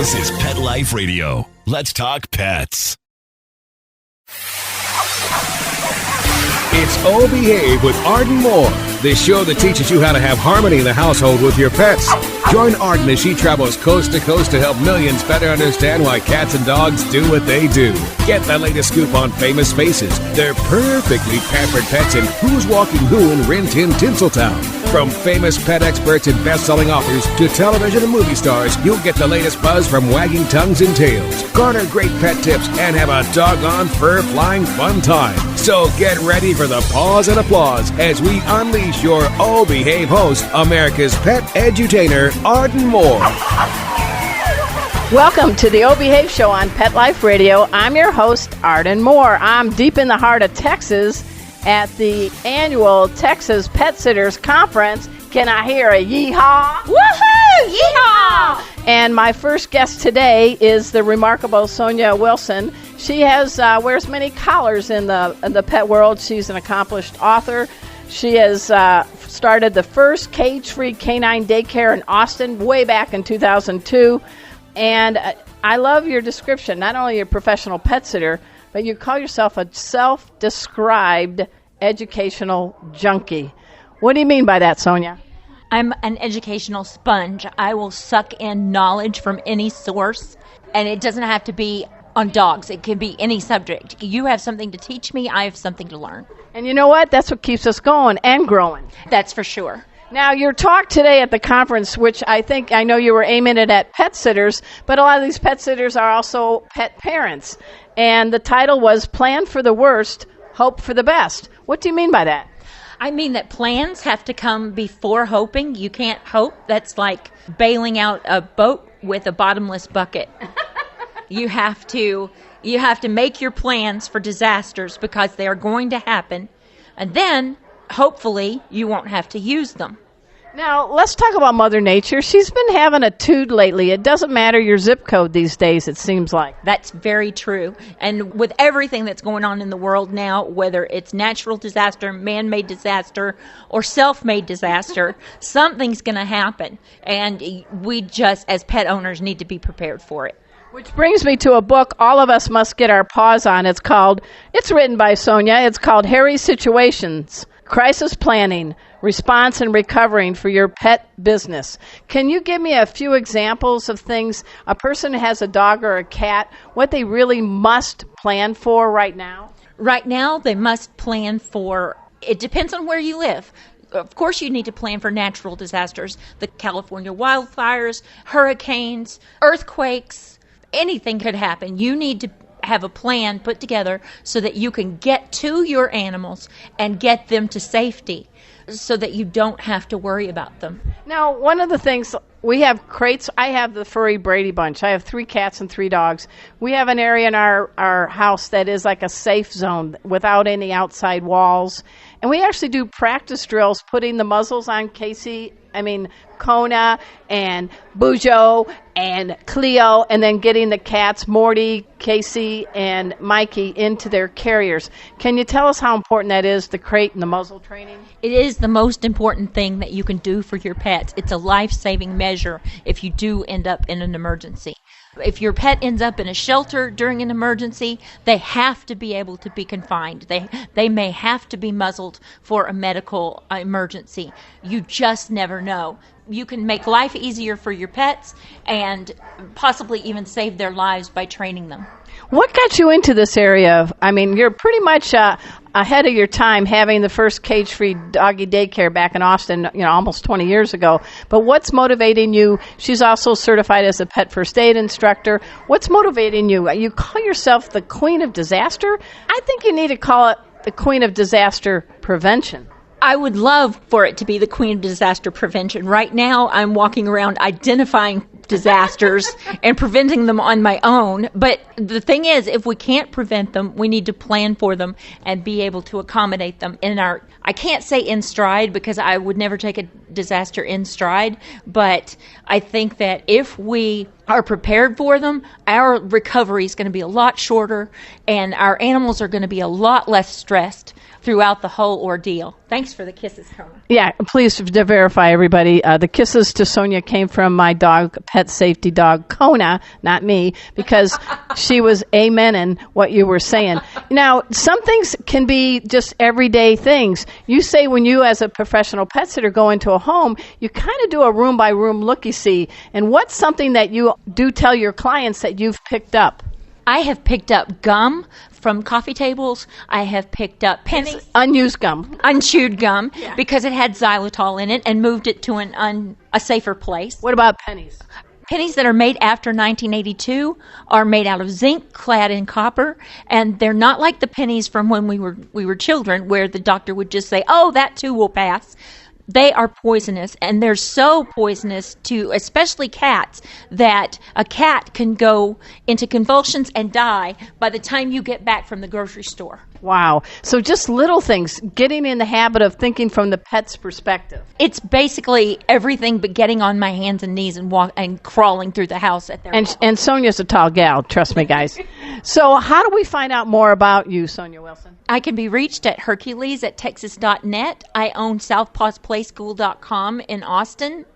This is Pet Life Radio. Let's talk pets. It's Oh Behave with Arden Moore, the show that teaches you how to have harmony in the household with your pets. Join Arden as she travels coast to coast to help millions better understand why cats and dogs do what they do. Get the latest scoop on famous faces, their perfectly pampered pets, and who's walking who in Rin Tin Tinseltown. From famous pet experts and best-selling authors to television and movie stars, you'll get the latest buzz from wagging tongues and tails. Garner great pet tips and have a doggone fur-flying fun time. So get ready for the pause and applause as we unleash your Oh Behave host, America's pet edutainer, Arden Moore. Welcome to the Oh Behave Show on Pet Life Radio. I'm your host, Arden Moore. I'm deep in the heart of Texas at the annual Texas Pet Sitters Conference. Can I hear a Yee-Haw? Woohoo! Yee-Haw! And my first guest today is the remarkable Sonia Wilson. She wears many collars in the pet world. She's an accomplished author. She has started the first cage-free canine daycare in Austin way back in 2002. And I love your description, not only a professional pet sitter, but you call yourself a self-described educational junkie. What do you mean by that, Sonia? I'm an educational sponge. I will suck in knowledge from any source, and it doesn't have to be on dogs. It can be any subject. You have something to teach me, I have something to learn. And you know what? That's what keeps us going and growing. That's for sure. Now, your talk today at the conference, which I know you were aiming it at pet sitters, but a lot of these pet sitters are also pet parents. And the title was Plan for the Worst, Hope for the Best. What do you mean by that? I mean that plans have to come before hoping. You can't hope. That's like bailing out a boat with a bottomless bucket. You have to make your plans for disasters because they are going to happen. And then, hopefully, you won't have to use them. Now, let's talk about Mother Nature. She's been having a tood lately. It doesn't matter your zip code these days, it seems like. That's very true. And with everything that's going on in the world now, whether it's natural disaster, man-made disaster, or self-made disaster, something's going to happen. And we just, as pet owners, need to be prepared for it. Which brings me to a book all of us must get our paws on. It's written by Sonia. It's called Harry's Situations, Crisis Planning, Response and Recovering for Your Pet Business. Can you give me a few examples of things a person who has a dog or a cat, what they really must plan for right now? Right now, they must plan for, it depends on where you live. Of course, you need to plan for natural disasters, the California wildfires, hurricanes, earthquakes. Anything could happen. You need to have a plan put together so that you can get to your animals and get them to safety so that you don't have to worry about them. Now, one of the things, we have crates. I have the furry Brady Bunch. I have 3 cats and 3 dogs. We have an area in our house that is like a safe zone without any outside walls. And we actually do practice drills putting the muzzles on Kona and Bujo and Cleo, and then getting the cats, Morty, Casey, and Mikey, into their carriers. Can you tell us how important that is, the crate and the muzzle training? It is the most important thing that you can do for your pets. It's a life-saving measure if you do end up in an emergency. If your pet ends up in a shelter during an emergency, they have to be able to be confined. They may have to be muzzled for a medical emergency. You just never know. You can make life easier for your pets and possibly even save their lives by training them. What got you into this area? You're pretty much ahead of your time, having the first cage-free doggy daycare back in Austin, almost 20 years ago. But what's motivating you? She's also certified as a pet first aid instructor. What's motivating you? You call yourself the Queen of Disaster? I think you need to call it the Queen of Disaster Prevention. I would love for it to be the Queen of Disaster Prevention. Right now, I'm walking around identifying disasters and preventing them on my own. But the thing is, if we can't prevent them, we need to plan for them and be able to accommodate them in our, I can't say in stride because I would never take a disaster in stride, but I think that if we are prepared for them, our recovery is going to be a lot shorter and our animals are going to be a lot less stressed. throughout the whole ordeal. Thanks for the kisses, Kona. Yeah, please to verify, everybody. The kisses to Sonia came from my dog, pet safety dog, Kona, not me, because she was amening what you were saying. Now, some things can be just everyday things. You say when you, as a professional pet sitter, go into a home, you kind of do a room-by-room looky-see. And what's something that you do tell your clients that you've picked up? I have picked up gum from coffee tables. I have picked up pennies. Unused gum. Unchewed gum, because it had xylitol in it, and moved it to a safer place. What about pennies? Pennies that are made after 1982 are made out of zinc clad in copper, and they're not like the pennies from when we were children, where the doctor would just say, "Oh, that too will pass." They are poisonous, and they're so poisonous to especially cats that a cat can go into convulsions and die by the time you get back from the grocery store. Wow. So just little things, getting in the habit of thinking from the pet's perspective. It's basically everything but getting on my hands and knees and crawling through the house at their level. And Sonia's a tall gal, trust me, guys. So how do we find out more about you, Sonia Wilson? I can be reached at Hercules@texas.net. I own southpawsplayschool.com in Austin.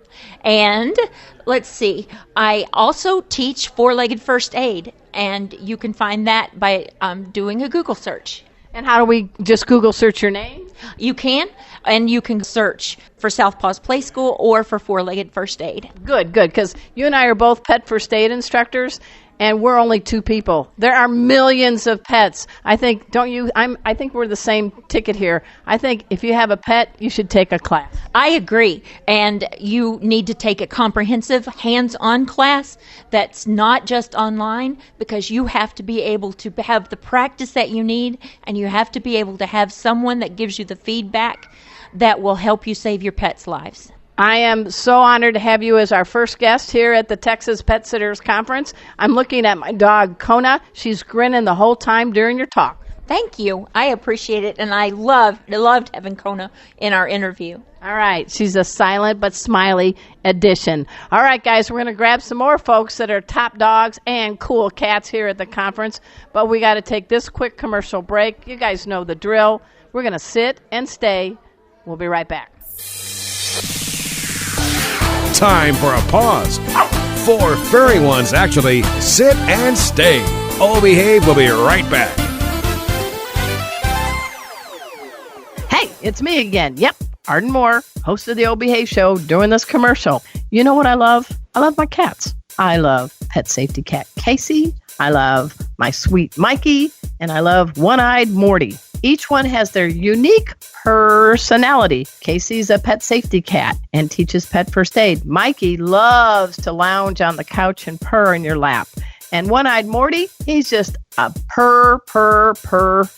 And let's see, I also teach four-legged first aid, and you can find that by doing a Google search. And how do we just Google search your name? You can, and you can search for Southpaw's Play School or for four-legged first aid. Good, because you and I are both pet first aid instructors, and we're only two people. There are millions of pets. I think, don't you? I think we're the same ticket here. I think if you have a pet, you should take a class. I agree. And you need to take a comprehensive hands-on class that's not just online, because you have to be able to have the practice that you need, and you have to be able to have someone that gives you the feedback that will help you save your pets' lives. I am so honored to have you as our first guest here at the Texas Pet Sitters Conference. I'm looking at my dog, Kona. She's grinning the whole time during your talk. Thank you. I appreciate it, and I loved having Kona in our interview. All right. She's a silent but smiley addition. All right, guys, we're going to grab some more folks that are top dogs and cool cats here at the conference, but we got to take this quick commercial break. You guys know the drill. We're going to sit and stay. We'll be right back. Time for a pause. 4 furry ones, actually. Sit and stay. Oh, behave. We'll be right back. Hey, it's me again. Yep, Arden Moore, host of the Oh Behave Show, doing this commercial. You know what I love? I love my cats. I love pet safety cat Casey. I love my sweet Mikey. And I love one-eyed Morty. Each one has their unique personality. Casey's a pet safety cat and teaches pet first aid. Mikey loves to lounge on the couch and purr in your lap. And one-eyed Morty, he's just a purr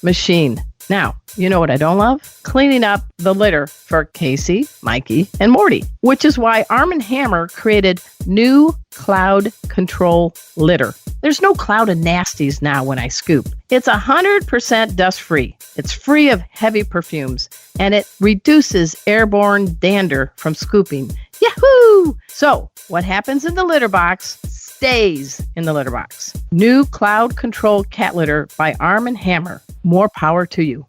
machine. Now, you know what I don't love? Cleaning up the litter for Casey, Mikey, and Morty, which is why Arm & Hammer created new cloud control litter. There's no cloud of nasties now when I scoop. It's 100% dust-free. It's free of heavy perfumes, and it reduces airborne dander from scooping. Yahoo! So, what happens in the litter box stays in the litter box. New cloud control cat litter by Arm & Hammer. More power to you.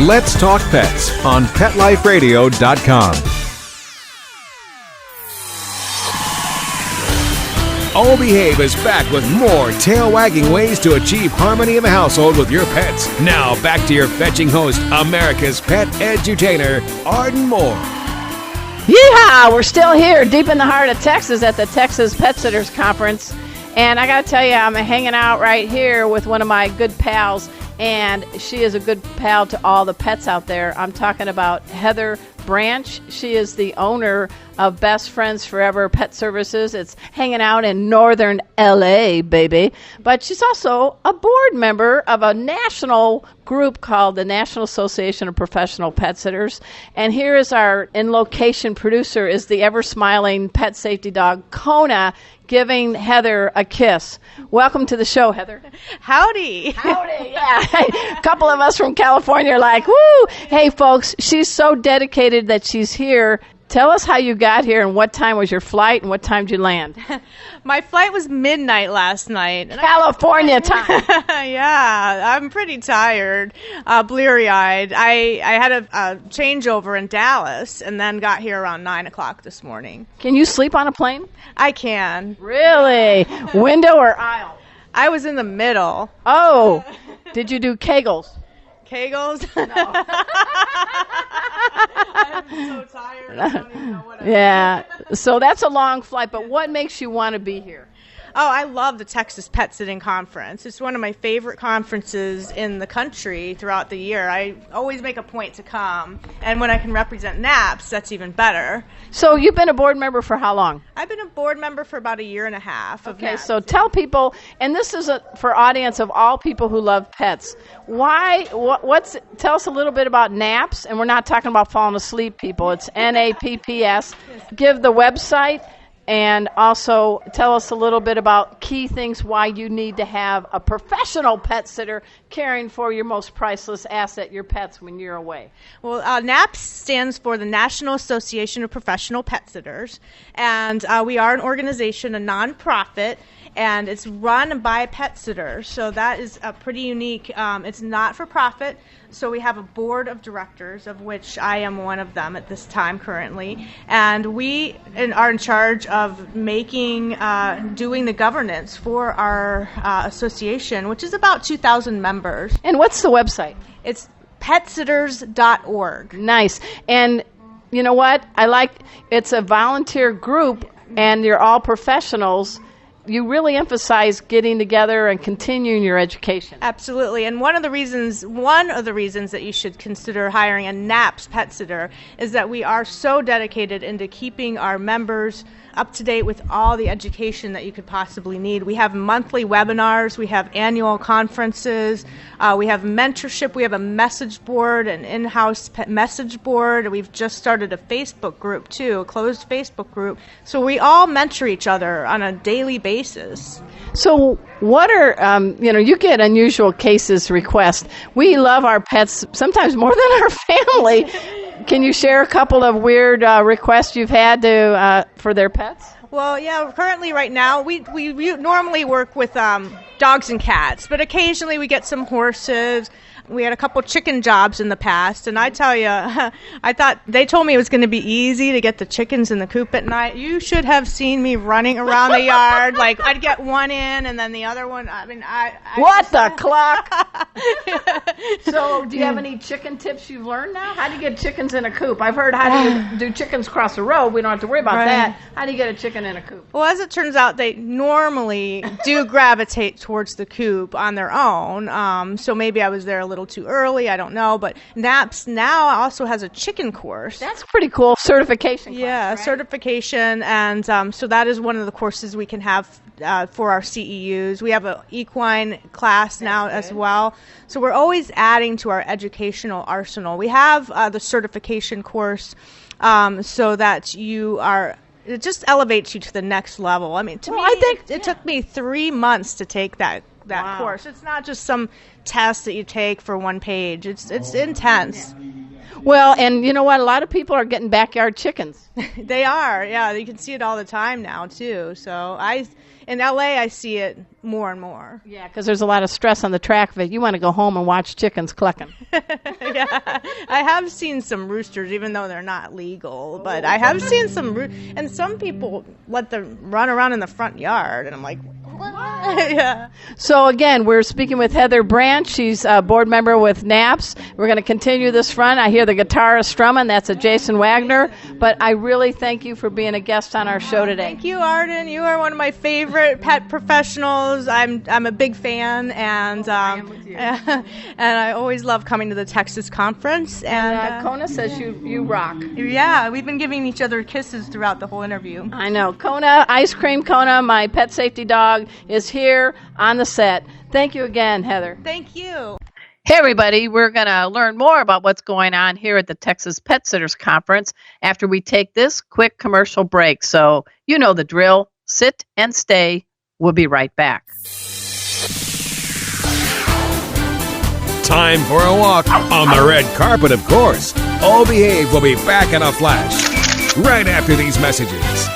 Let's Talk Pets on PetLifeRadio.com. Oh Behave is back with more tail-wagging ways to achieve harmony in the household with your pets. Now back to your fetching host, America's pet edutainer, Arden Moore. Yee-Haw! We're still here, deep in the heart of Texas at the Texas Pet Sitters Conference. And I got to tell you, I'm hanging out right here with one of my good pals, and she is a good pal to all the pets out there. I'm talking about Heather Branch. She is the owner of Best Friends Forever Pet Services. It's hanging out in northern LA, baby. But she's also a board member of a national group called the National Association of Professional Pet Sitters. And here is our in-location producer, is the ever-smiling pet safety dog, Kona, giving Heather a kiss. Welcome to the show, Heather. Howdy. Howdy, yeah. A couple of us from California are like, woo! Hey, folks, she's so dedicated that she's here Tell us how you got here and what time was your flight and what time did you land? My flight was midnight last night. California time. Yeah, I'm pretty tired, bleary-eyed. I had a changeover in Dallas and then got here around 9 o'clock this morning. Can you sleep on a plane? I can. Really? Window or aisle? I was in the middle. Oh, did you do Kegels? Kegels? No. I'm so tired. I don't even know what I'm Yeah. So that's a long flight, but what makes you want to be here? Oh, I love the Texas Pet Sitting Conference. It's one of my favorite conferences in the country throughout the year. I always make a point to come. And when I can represent NAPS, that's even better. So you've been a board member for how long? I've been a board member for about a year and a half. Of Okay, NAPS. so tell people, and this is for audience of all people who love pets. Tell us a little bit about NAPS, and we're not talking about falling asleep, people. It's NAPPS. Give the website. And also tell us a little bit about key things why you need to have a professional pet sitter caring for your most priceless asset, your pets, when you're away. Well, NAPS stands for the National Association of Professional Pet Sitters. And we are an organization, a nonprofit, and it's run by pet sitters. So that is pretty unique. It's not for profit. So we have a board of directors, of which I am one of them at this time currently. And we are in charge of doing the governance for our association, which is about 2,000 members. And what's the website? It's petsitters.org. Nice. And you know what? It's a volunteer group, and you're all professionals. You really emphasize getting together and continuing your education. Absolutely. And one of the reasons that you should consider hiring a NAPS pet sitter is that we are so dedicated into keeping our members up to date with all the education that you could possibly need. We have monthly webinars, we have annual conferences, we have mentorship, we have a message board, an in-house pet message board. We've just started a Facebook group too, a closed Facebook group. So we all mentor each other on a daily basis. So what are, you get unusual cases requests. We love our pets sometimes more than our family. Can you share a couple of weird requests you've had for their pets? Well, yeah, currently right now, we normally work with dogs and cats, but occasionally we get some horses. We had a couple chicken jobs in the past, and I tell you, I thought they told me it was going to be easy to get the chickens in the coop at night. You should have seen me running around the yard. Like, I'd get one in, and then the other one, What the clock? So, do you have any chicken tips you've learned now? How do you get chickens in a coop? I've heard how do you do chickens cross the road. We don't have to worry about that. How do you get a chicken in a coop? Well, as it turns out, they normally do gravitate towards the coop on their own. So maybe I was there a little too early, I don't know, but NAPS now also has a chicken course. That's pretty cool. Certification class, yeah, right? Certification, and so that is one of the courses we can have for our CEUs. We have an equine class now as well. So we're always adding to our educational arsenal. We have the certification course so that it just elevates you to the next level. I mean, I think it took me 3 months to take that Wow. course. It's not just some test that you take for one page. It's intense. Well, and you know what? A lot of people are getting backyard chickens. They are, yeah. You can see it all the time now, too. So in LA, I see it more and more. Yeah, because there's a lot of stress on the track of it. You want to go home and watch chickens clucking. Yeah, I have seen some roosters, even though they're not legal. But I have seen some and some people let them run around in the front yard, and I'm like, what? Yeah. So again, we're speaking with Heather Branch. She's a board member with NAPS. We're going to continue this front. I hear the guitarist strumming. That's a Jason Waggoner. But I really thank you for being a guest on our show today. Thank you, Arden. You are one of my favorite pet professionals. I'm a big fan, and and I always love coming to the Texas conference. And Kona says you rock. Yeah, we've been giving each other kisses throughout the whole interview. I know. Kona, Ice Cream Kona, my pet safety dog, is here on the set. Thank you again, Heather. Thank you. Hey, everybody. We're going to learn more about what's going on here at the Texas Pet Sitters Conference after we take this quick commercial break. So you know the drill. Sit and stay. We'll be right back. Time for a walk on the red carpet, of course. All Behave will be back in a flash. right after these messages.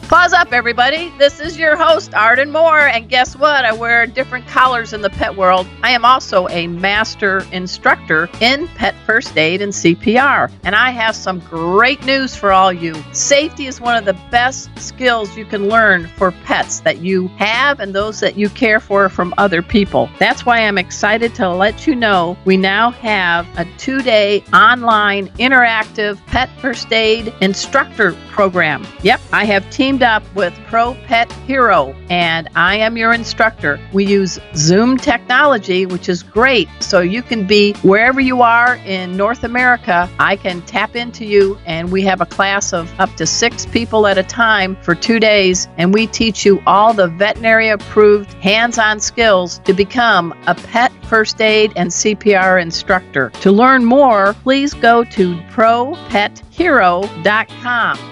Claws up, everybody. This is your host, Arden Moore, and guess what? I wear different collars in the pet world. I am also a master instructor in pet first aid and CPR, and I have some great news for all you. Safety is one of the best skills you can learn for pets that you have and those that you care for from other people. That's why I'm excited to let you know we now have a 2-day online interactive pet first aid instructor program. Yep, I have teamed up with Pro Pet Hero, and I am your instructor. We use Zoom technology, which is great, so you can be wherever you are in North America. I can tap into you, and we have a class of up to 6 people at a time for 2 days, and we teach you all the veterinary-approved hands-on skills to become a pet first aid and CPR instructor. To learn more, please go to propethero.com.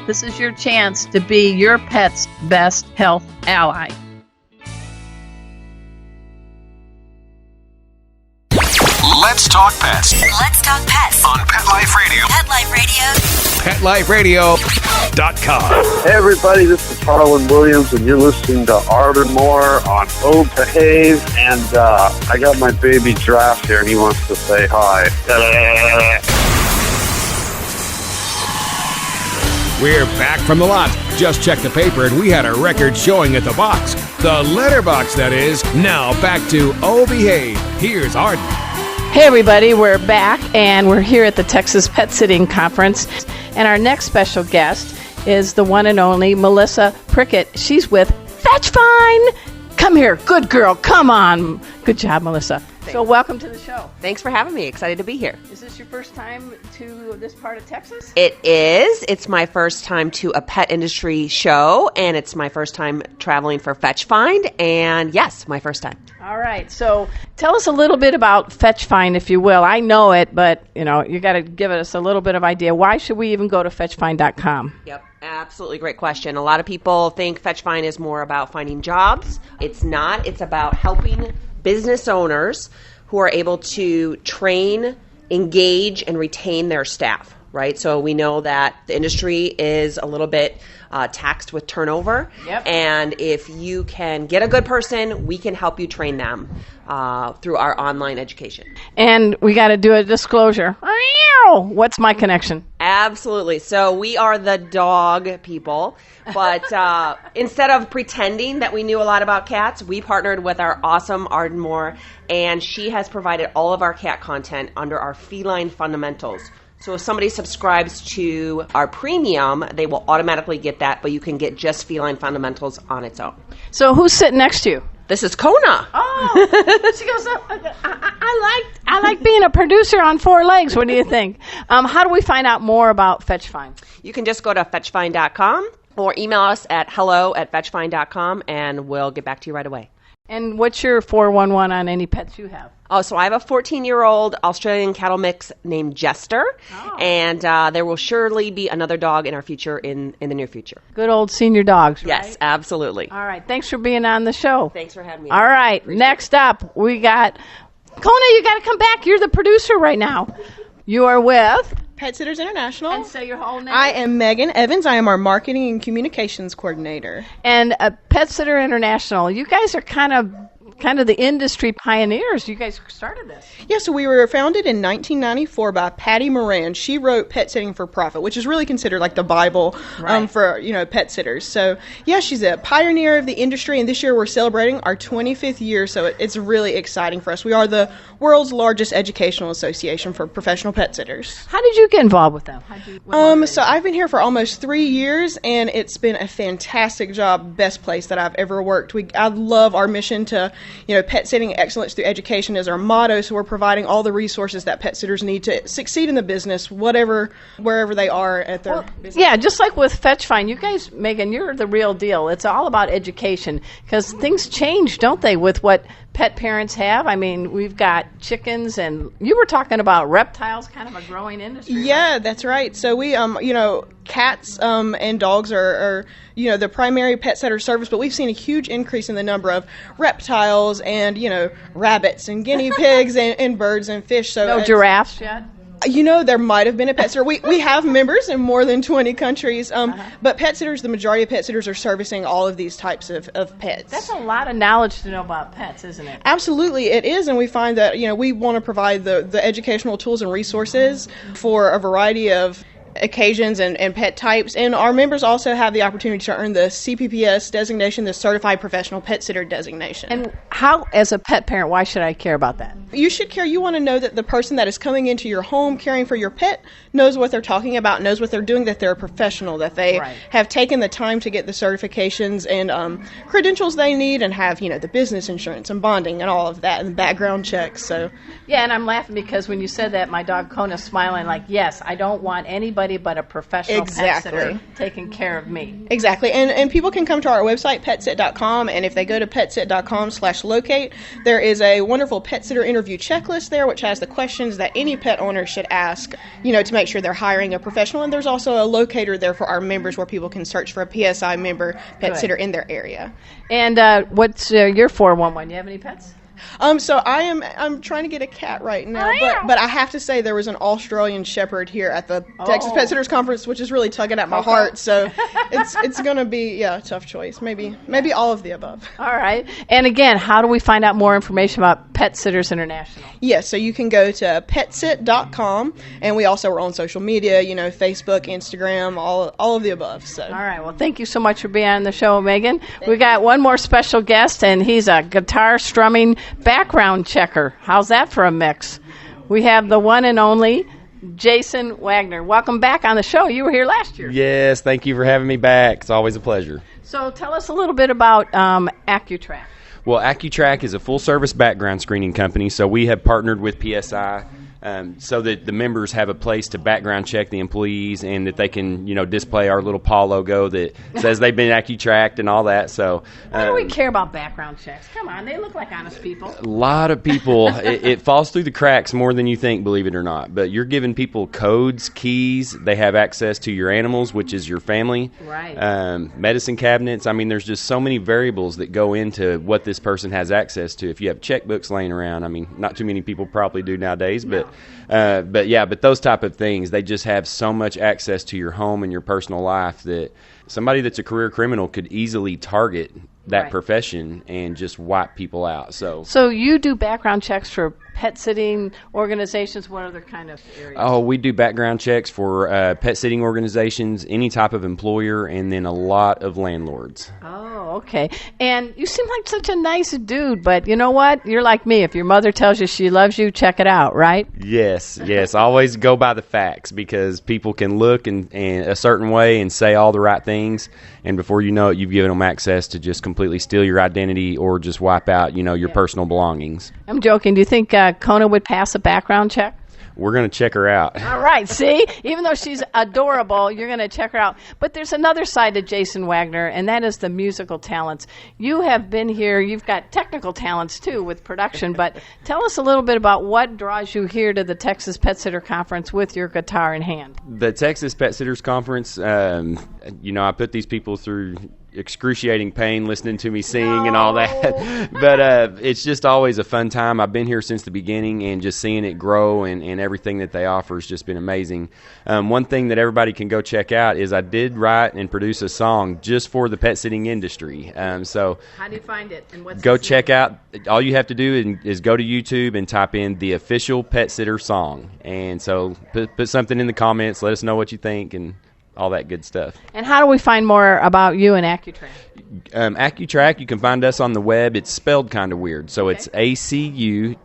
This is your chance to be your pet's best health ally. Let's talk pets Let's talk pets on Pet Life Radio. Pet Life Radio. PetLifeRadio.com. Hey everybody, this is Harlan Williams, and you're listening to Arden Moore on Oh Behave, and I got my baby Giraffe here, and he wants to say hi. We're back from the lot. Just checked the paper, and we had a record showing at the box. The letterbox, that is. Now back to Oh Behave. Here's Arden. Hey everybody, we're back, and we're here at the Texas Pet Sitting Conference, and our next special guest is the one and only Melissa Prickett. She's with Fetch Find. Come here, good girl, come on. Good job, Melissa. So welcome to the show. Thanks for having me. Excited to be here. Is this your first time to this part of Texas? It is. It's my first time to a pet industry show, and it's my first time traveling for Fetch Find, and yes, my first time. All right. So tell us a little bit about Fetch Find, if you will. I know it, but you got to give us a little bit of idea. Why should we even go to fetchfind.com? Yep. Absolutely great question. A lot of people think Fetch Find is more about finding jobs. It's not. It's about helping business owners who are able to train, engage, and retain their staff, right? So we know that the industry is a little bit taxed with turnover. Yep. And if you can get a good person, we can help you train them through our online education. And we got to do a disclosure. What's my connection? Absolutely. So we are the dog people, but instead of pretending that we knew a lot about cats, we partnered with our awesome Arden Moore, and she has provided all of our cat content under our Feline Fundamentals. So if somebody subscribes to our premium, they will automatically get that, but you can get just Feline Fundamentals on its own. So who's sitting next to you? This is Kona. Oh, she goes, I like being a producer on 4 legs. What do you think? How do we find out more about Fetch Find? You can just go to fetchfind.com or email us at hello@fetchfind.com, and we'll get back to you right away. And what's your 411 on any pets you have? Oh, so I have a 14-year-old Australian cattle mix named Jester, and there will surely be another dog in our future in the near future. Good old senior dogs, right? Yes, absolutely. All right. Thanks for being on the show. Thanks for having me. All right. Next up, we got Kona. You got to come back. You're the producer right now. You are with Pet Sitters International. And say your whole name. I am Meagan Evans. I am our marketing and communications coordinator. And Pet Sitter International. You guys are kind of the industry pioneers. You guys started this. Yeah, so we were founded in 1994 by Patty Moran. She wrote Pet Sitting for Profit, which is really considered like the Bible for pet sitters. So yeah, she's a pioneer of the industry, and this year we're celebrating our 25th year. So it's really exciting for us. We are the world's largest educational association for professional pet sitters. How did you get involved with them? So I've been here for almost 3 years, and it's been a fantastic job. Best place that I've ever worked. I love our mission to pet sitting excellence through education is our motto, so we're providing all the resources that pet sitters need to succeed in the business, wherever they are at their business. Yeah, just like with Fetch Find, you guys, Meagan, you're the real deal. It's all about education, because things change, don't they, with what pet parents have? I mean, we've got chickens, and you were talking about reptiles, kind of a growing industry. Yeah, right? That's right. So we, cats and dogs are the primary pet sitter service, but we've seen a huge increase in the number of reptiles and, rabbits and guinea pigs and birds and fish. So no giraffes yet? There might have been a pet sitter. We have members in more than 20 countries, but pet sitters, the majority of pet sitters are servicing all of these types of pets. That's a lot of knowledge to know about pets, isn't it? Absolutely, it is, and we find that we want to provide the educational tools and resources for a variety of occasions and pet types, and our members also have the opportunity to earn the CPPS designation, the Certified Professional Pet Sitter designation. And how, as a pet parent, why should I care about that? You should care. You want to know that the person that is coming into your home caring for your pet knows what they're talking about, knows what they're doing, that they're a professional, that they have taken the time to get the certifications and credentials they need, and have the business insurance and bonding and all of that and background checks. So yeah, and I'm laughing because when you said that, my dog Kona's smiling like, yes, I don't want anybody but a professional pet sitter taking care of me. Exactly. And people can come to our website, petsit.com, and if they go to petsit.com/locate, there is a wonderful pet sitter interview checklist there, which has the questions that any pet owner should ask, to make sure they're hiring a professional. And there's also a locator there for our members where people can search for a PSI member pet sitter in their area. And what's your 411? Do you have any pets? So I'm trying to get a cat right now, but I have to say there was an Australian Shepherd here at the Texas Pet Sitters Conference, which is really tugging at my heart. So it's going to be a tough choice. Maybe all of the above. All right. And again, how do we find out more information about Pet Sitters International? Yes, so you can go to petsit.com, and we also are on social media, Facebook, Instagram, all of the above. So. All right. Well, thank you so much for being on the show, Meagan. We got one more special guest, and he's a guitar strumming background checker. How's that for a mix? We have the one and only Jason Waggoner. Welcome back on the show. You were here last year. Yes, thank you for having me back. It's always a pleasure. So tell us a little bit about Acutraq. Well, Acutraq is a full-service background screening company, so we have partnered with PSI so that the members have a place to background check the employees and that they can, display our little paw logo that says they've been Acutracked and all that. So why do we care about background checks? Come on, they look like honest people. A lot of people, it falls through the cracks more than you think, believe it or not. But you're giving people codes, keys. They have access to your animals, which is your family. Right. Medicine cabinets. I mean, there's just so many variables that go into what this person has access to. If you have checkbooks laying around, I mean, not too many people probably do nowadays, but those type of things, they just have so much access to your home and your personal life that somebody that's a career criminal could easily target that profession and just wipe people out. So you do background checks for pet sitting organizations? What other kind of areas? Oh, we do background checks for pet sitting organizations, any type of employer, and then a lot of landlords. Oh, okay. And you seem like such a nice dude, but you know what? You're like me. If your mother tells you she loves you, check it out, right? Yes. Always go by the facts, because people can look in a certain way and say all the right things, and before you know it, you've given them access to just completely steal your identity or just wipe out, your personal belongings. I'm joking. Do you think Kona would pass a background check? We're going to check her out. All right. See, even though she's adorable, you're going to check her out. But there's another side to Jason Waggoner, and that is the musical talents. You have been here. You've got technical talents, too, with production. But tell us a little bit about what draws you here to the Texas Pet Sitter Conference with your guitar in hand. The Texas Pet Sitters Conference, I put these people through excruciating pain listening to me sing and all that. But it's just always a fun time. I've been here since the beginning, and just seeing it grow and everything that they offer has just been amazing. One thing that everybody can go check out is I did write and produce a song just for the pet sitting industry. So how do you find it? And what's go check out. All you have to do is go to YouTube and type in the official Pet Sitter song. And so put something in the comments. Let us know what you think and all that good stuff. And how do we find more about you and Acutraq? Acutraq, you can find us on the web. It's spelled kind of weird. So it's ACUTRAQ.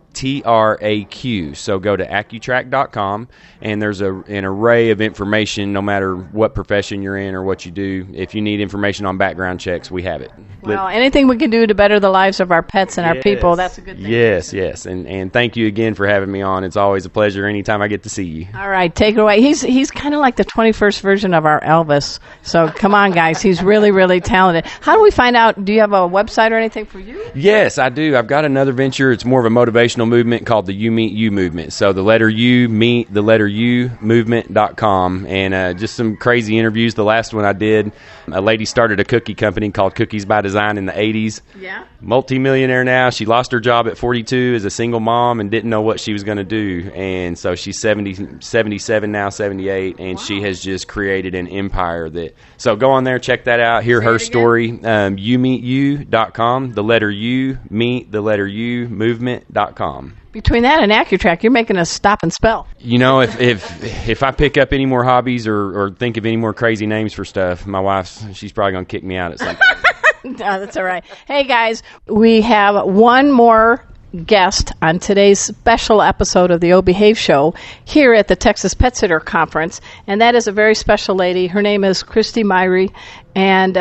So go to Acutraq.com, and there's an array of information no matter what profession you're in or what you do. If you need information on background checks, we have it. Well, anything we can do to better the lives of our pets and our people, that's a good thing. Yes. And thank you again for having me on. It's always a pleasure anytime I get to see you. All right, take it away. He's kind of like the 21st version of our Elvis. So come on, guys. He's really, really talented. How do we find out? Do you have a website or anything for you? Yes, I do. I've got another venture. It's more of a motivational movement called the You Meet You movement. So the letter U, meet the letter U movement.com. And just some crazy interviews. The last one I did, a lady started a cookie company called Cookies by Design in the 80s. Yeah. Multi-millionaire now. She lost her job at 42 as a single mom and didn't know what she was going to do. And so she's 77 now, 78, and she has just created an empire. So go on there, check that out, hear her story. YouMeetYou.com, the letter U, meet the letter U, movement.com. Between that and Acutraq, you're making us stop and spell. You know, if I pick up any more hobbies or think of any more crazy names for stuff, my she's probably going to kick me out at some point. No, that's all right. Hey, guys, we have one more guest on today's special episode of the O Behave Show here at the Texas Pet Sitter Conference, and that is a very special lady. Her name is Christy Myhre, and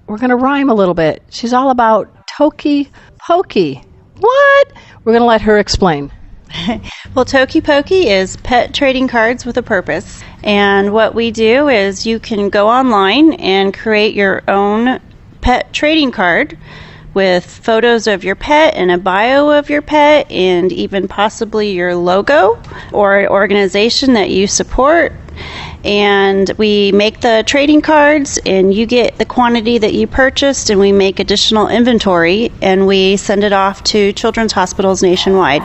we're going to rhyme a little bit. She's all about Toki Poki. What? We're going to let her explain. Well, Toki Poki is pet trading cards with a purpose, and what we do is you can go online and create your own pet trading card with photos of your pet and a bio of your pet and even possibly your logo or organization that you support. And we make the trading cards and you get the quantity that you purchased, and we make additional inventory and we send it off to children's hospitals nationwide.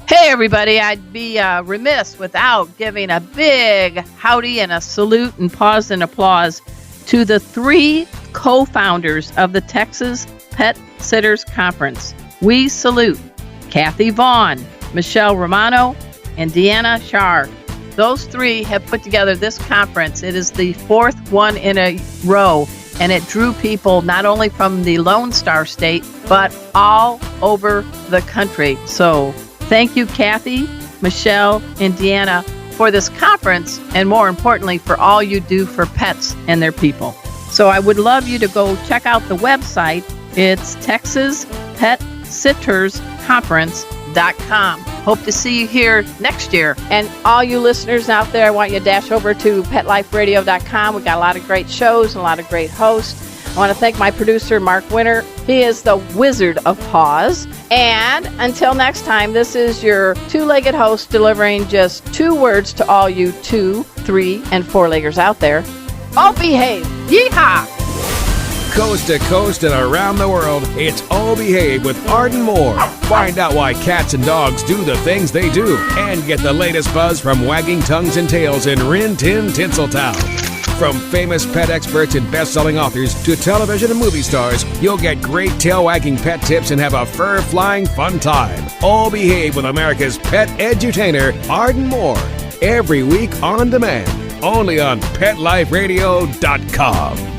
Hey everybody, I'd be remiss without giving a big howdy and a salute and pause and applause to the 3 co-founders of the Texas Pet Sitters Conference. We salute Kathy Vaughn, Michelle Romano, and Deanna Shar. Those 3 have put together this conference. It is the 4th one in a row, and it drew people not only from the Lone Star State, but all over the country. So thank you, Kathy, Michelle, and Deanna, for this conference, and more importantly, for all you do for pets and their people. So I would love you to go check out the website. It's TexasPetSittersConference.com. Hope to see you here next year. And all you listeners out there, I want you to dash over to PetLifeRadio.com. We got a lot of great shows and a lot of great hosts. I want to thank my producer, Mark Winter. He is the Wizard of Paws. And until next time, this is your two-legged host delivering just 2 words to all you 2, 3, and 4-leggers out there. All behave. Yee-Haw! Coast to coast and around the world, it's All Behave with Arden Moore. Find out why cats and dogs do the things they do, and get the latest buzz from wagging tongues and tails in Rin Tin Tinseltown. From famous pet experts and best-selling authors to television and movie stars, you'll get great tail-wagging pet tips and have a fur-flying fun time. All Behave with America's pet edutainer, Arden Moore. Every week on demand, only on PetLifeRadio.com.